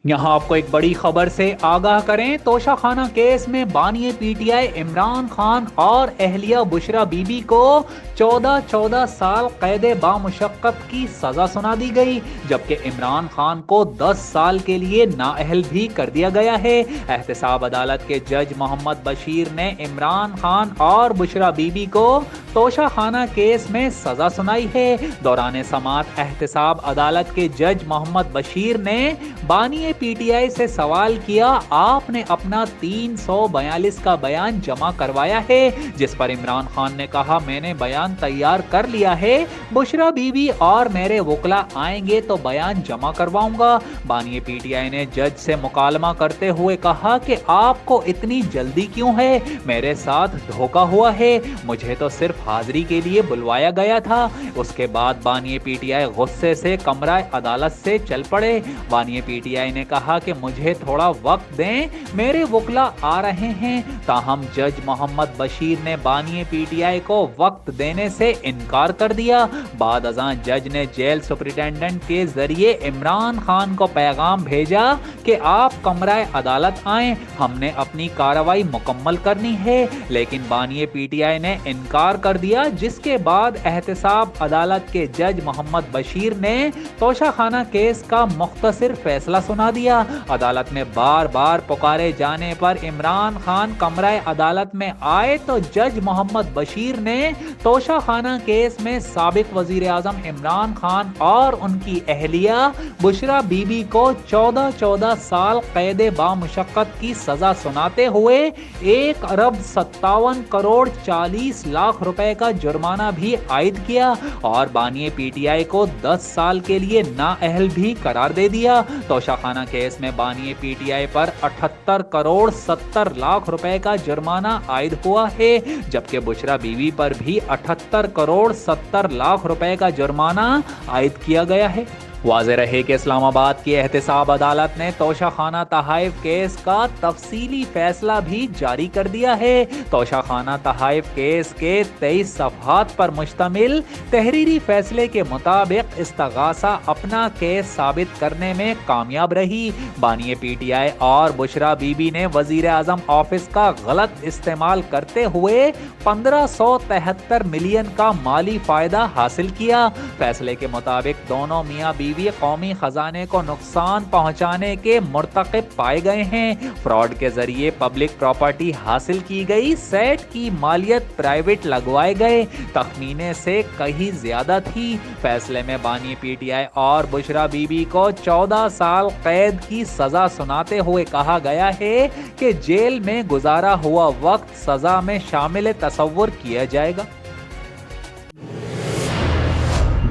यहाँ आपको एक बड़ी खबर से आगाह करें। तोशा खाना केस में बानी पीटीआई इमरान खान और अहलिया बुशरा बीबी को 14 साल कैद बामुशक्कत की सजा सुना दी गई, जबकि इमरान खान को 10 साल के लिए नाअहल भी कर दिया गया है। एहतसाब अदालत के जज मोहम्मद बशीर ने इमरान खान और बुशरा बीबी को तोशा खाना केस में सजा सुनाई है। दौरान समाअत एहतसाब अदालत के जज मोहम्मद बशीर ने बानी पीटीआई से सवाल किया, आपने अपना 342 का बयान जमा करवाया है, जिस पर इमरान खान ने कहा, मैंने बयान तैयार कर लिया है, बुशरा बीबी और मेरे वकला आएंगे तो बयान जमा करवाऊंगा। बानी पीटीआई ने जज से मुकालमा करते हुए कहा कि आपको इतनी जल्दी क्यों है, मेरे साथ धोखा हुआ है, मुझे तो सिर्फ हाजिरी के लिए बुलवाया गया था। उसके बाद बानी पीटीआई गुस्से से कमरा अदालत से चल पड़े। बानी पीटीआई ने कहा कि मुझे थोड़ा वक्त दें, मेरे वकला आ रहे हैं। ताहम जज मोहम्मद बशीर ने बानी पीटीआई को वक्त देने से इनकार कर दिया। बाद अज़ां जज ने जेल सुपरिटेंडेंट के जरिए इमरान खान को पैगाम भेजा कि आप कमरा अदालत आएं, हमने अपनी कार्रवाई मुकम्मल करनी है, लेकिन बानी पीटीआई ने इनकार कर दिया, जिसके बाद एहतसाब अदालत के जज मोहम्मद बशीर ने तोशा खाना केस का मुख्तसर फैसला सुना दिया। अदालत में बार बार पुकारे जाने पर इमरान खान कमरा अदालत में आए तो जज मोहम्मद बशीर ने तोशा खाना केस में साबिक वजीर आजम इमरान खान और उनकी अहलिया बुशरा बीबी को 14 साल कैद बामुशक्कत की सजा सुनाते हुए 1,57,40,00,000 रुपए का जुर्माना भी आयद किया और बानी पीटीआई को 10 साल के लिए नाअहल भी करार दे दिया। तोशा खाना केस में बानी पीटीआई पर 78,70,00,000 रुपए का जुर्माना आयद हुआ है, जबकि बुशरा बीवी पर भी 78,70,00,000 रुपए का जुर्माना आयद किया गया है। वाज़ेह रहे कि इस्लामाबाद की एहतसाब अदालत ने तोशा खाना तहाइफ केस का तफसीली फैसला भी जारी कर दिया है। तोशा खाना तहाइफ केस के 23 सफ़हात पर मुश्तमिल तहरीरी फैसले के मुताबिक इस्तगासा अपना केस साबित करने में कामयाब रही। बानी पीटीआई और बुशरा बीबी ने वजीर आजम ऑफिस का गलत इस्तेमाल करते हुए 1573 मिलियन का माली फायदा हासिल किया। फैसले के मुताबिक दोनों मियाँ बीवी कौमी खजाने को नुकसान पहुंचाने के मुर्तकिब पाए गए हैं। फ्रॉड के जरिए पब्लिक प्रॉपर्टी हासिल की गई, सेट की मालियत प्राइवेट लगवाए गए, तखमीने से कहीं ज्यादा थी। फैसले में बानी पीटीआई और बुशरा बीबी को 14 साल कैद की सजा सुनाते हुए कहा गया है कि जेल में गुजारा हुआ वक्त सजा में शामिल तसव्वुर किया जाएगा।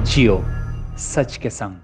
जियो सच के संग।